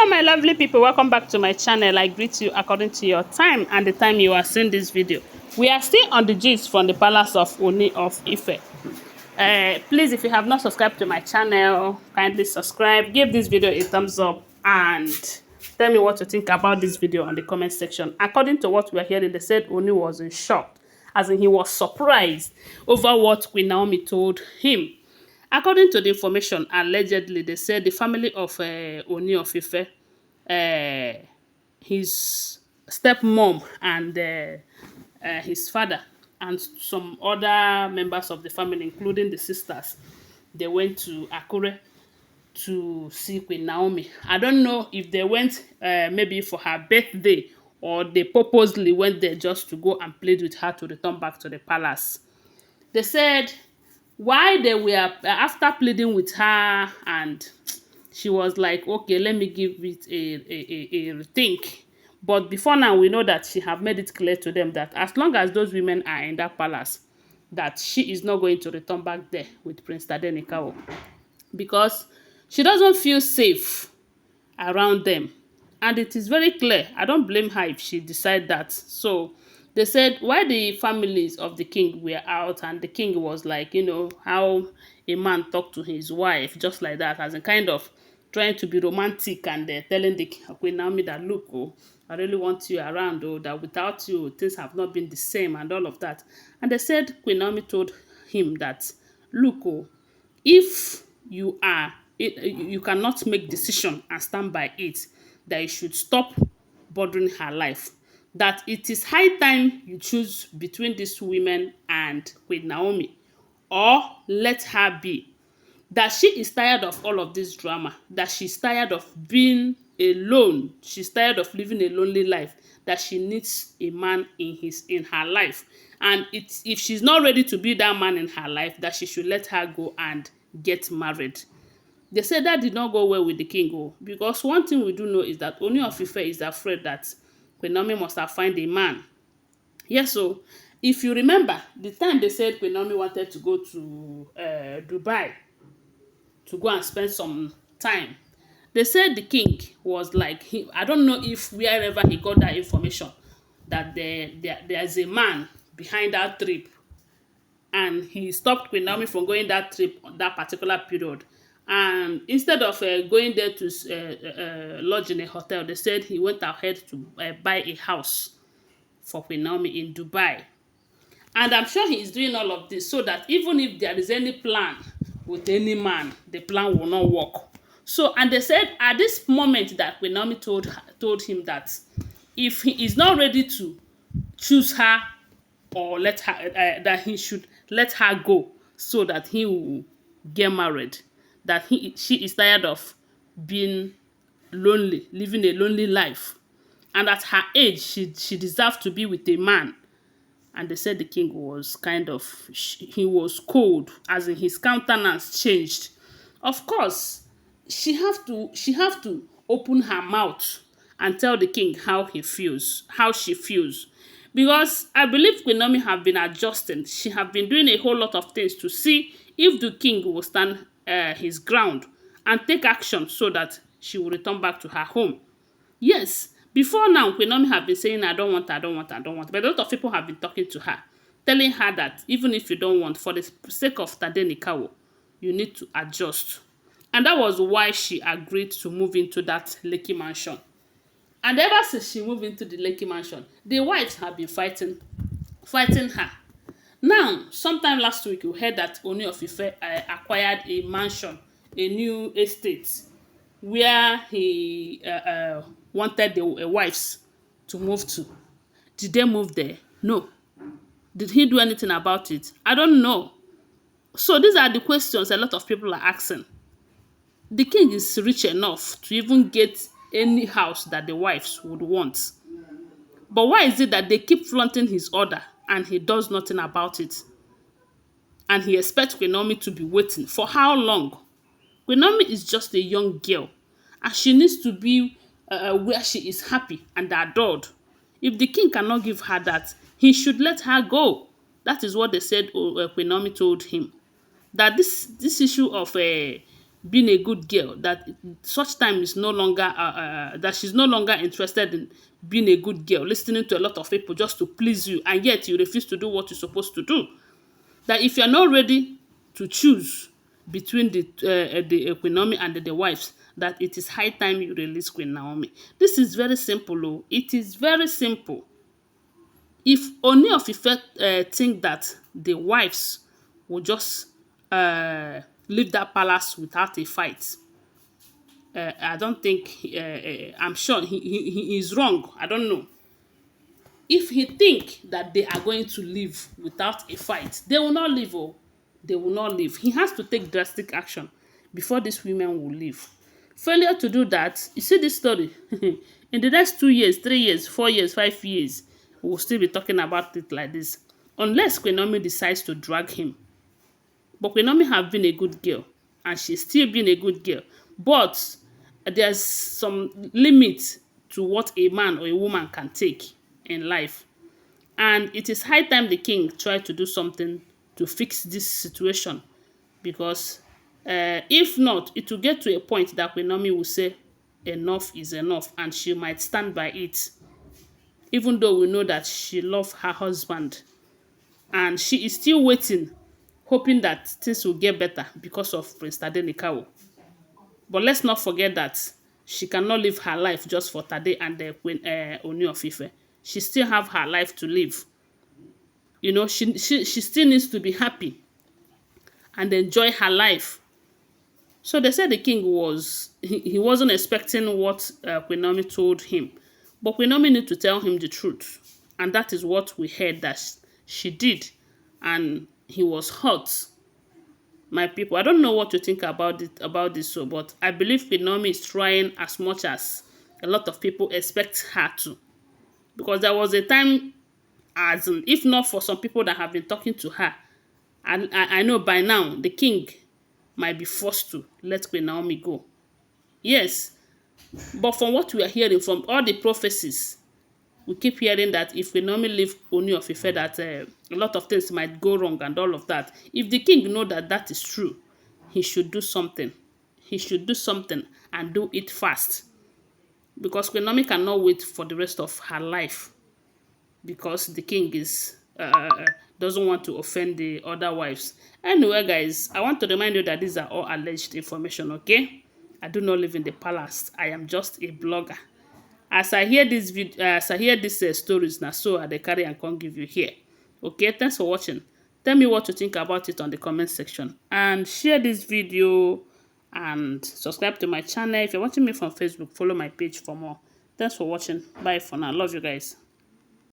Hello my lovely people, welcome back to my channel. I greet you according to your time and the time you are seeing this video. We are still on the gist from the palace of Ooni of Ife. Please, if you have not subscribed to my channel, kindly subscribe, give this video a thumbs up and tell me what you think about this video on the comment section. According to what we are hearing, they said Ooni was in shock, as in he was surprised over what Queen Naomi told him. According to the information, allegedly, they said the family of Ooni of Ife, his stepmom and his father and some other members of the family, including the sisters, they went to Akure to see Queen Naomi. I don't know if they went maybe for her birthday or they purposely went there just to go and plead with her to return back to the palace. They said why they were after pleading with her and she was like, okay, let me give it a rethink. But before now, we know that she have made it clear to them that as long as those women are in that palace, that she is not going to return back there with Prince Tadenikawo, because she doesn't feel safe around them. And it is very clear. I don't blame her if she decide that. So they said why the families of the king were out and the king was like, you know, how a man talked to his wife, just like that, as a kind of trying to be romantic and telling the Queen Naomi that, look, oh, I really want you around, oh, that without you, things have not been the same and all of that. And they said Queen Naomi told him that, look, oh, if you are, you cannot make decision and stand by it, that you should stop bothering her life. That it is high time you choose between these women and Queen Naomi, or let her be. That she is tired of all of this drama, that she's tired of being alone, she's tired of living a lonely life, that she needs a man in her life. And if she's not ready to be that man in her life, that she should let her go and get married. They said that did not go well with the king, oh, because one thing we do know is that Ooni of Ife is afraid that Queen Naomi must have found a man. Yes, so if you remember, the time they said Queen Naomi wanted to go to Dubai to go and spend some time, they said the king was like, I don't know if wherever he got that information, that there's a man behind that trip, and he stopped Queen Naomi from going that trip on that particular period. And instead of going there to lodge in a hotel, they said he went ahead to buy a house for Queen Naomi in Dubai. And I'm sure he is doing all of this so that even if there is any plan with any man, the plan will not work. So, and they said at this moment that Queen Naomi told him that if he is not ready to choose her or let her, that he should let her go so that he will get married. That she is tired of being lonely, living a lonely life. And at her age, she deserves to be with a man. And they said the king was kind of, he was cold, as in his countenance changed. Of course, she have to open her mouth and tell the king how she feels. Because I believe Queen Naomi have been adjusting. She have been doing a whole lot of things to see if the king will stand his ground and take action so that she will return back to her home. Yes, before now, Queen Naomi have been saying, I don't want, I don't want, I don't want. But a lot of people have been talking to her, telling her that even if you don't want, for the sake of Tadenikawo, you need to adjust. And that was why she agreed to move into that Lekki mansion. And ever since she moved into the Lekki mansion, the wives have been fighting her. Now, sometime last week, we heard that Ooni of Ife acquired a mansion, a new estate, where he wanted the wives to move to. Did they move there? No. Did he do anything about it? I don't know. So these are the questions a lot of people are asking. The king is rich enough to even get any house that the wives would want. But why is it that they keep flaunting his order and he does nothing about it? And he expects Queen Naomi to be waiting. For how long? Queen Naomi is just a young girl. And she needs to be where she is happy and adored. If the king cannot give her that, he should let her go. That is what they said Queen Naomi told him. That this issue of being a good girl, that such time is no longer that she's no longer interested in being a good girl, listening to a lot of people just to please you, and yet you refuse to do what you're supposed to do. That if you're not ready to choose between the Queen Naomi and the wives, that it is high time you release Queen Naomi. This is very simple. Oh. It is very simple. If Ooni of Ife think that the wives will just leave that palace without a fight, I don't think, I'm sure he is wrong. I don't know. If he think that they are going to leave without a fight, they will not leave. Oh, they will not leave. He has to take drastic action before these women will leave. Failure to do that, you see this story, in the next 2 years, 3 years, 4 years, 5 years, we'll still be talking about it like this. Unless Queen Naomi decides to drag him. But Queen Naomi have been a good girl, and she's still been a good girl. But there's some limit to what a man or a woman can take in life. And it is high time the king tried to do something to fix this situation, because if not, it will get to a point that Queen Naomi will say enough is enough, and she might stand by it, even though we know that she loves her husband, and she is still waiting, hoping that things will get better because of Prince Tadenikawo. But let's not forget that she cannot live her life just for Tade and the Queen Ooni of Ife. She still have her life to live. You know, she still needs to be happy and enjoy her life. So they said the king he wasn't expecting what Queen Naomi told him. But Queen Naomi need to tell him the truth. And that is what we heard that she did. And he was hurt. My people, I don't know what you think about this, so, but I believe Queen Naomi is trying as much as a lot of people expect her to. Because there was a time, as in, if not for some people that have been talking to her, and I know by now the king might be forced to let Queen Naomi go. Yes, but from what we are hearing from all the prophecies, we keep hearing that if Queen Naomi leave Ooni of Ife, that a lot of things might go wrong and all of that. If the king know that that is true, he should do something. He should do something and do it fast. Because Queen Naomi cannot wait for the rest of her life, because the king is doesn't want to offend the other wives. Anyway, guys, I want to remind you that these are all alleged information, okay? I do not live in the palace. I am just a blogger. As I hear this video, as I hear these stories, now so I dey carry and come give you here. Okay, thanks for watching. Tell me what you think about it on the comment section, and share this video and subscribe to my channel. If you're watching me from Facebook, follow my page for more. Thanks for watching. Bye for now. Love you guys.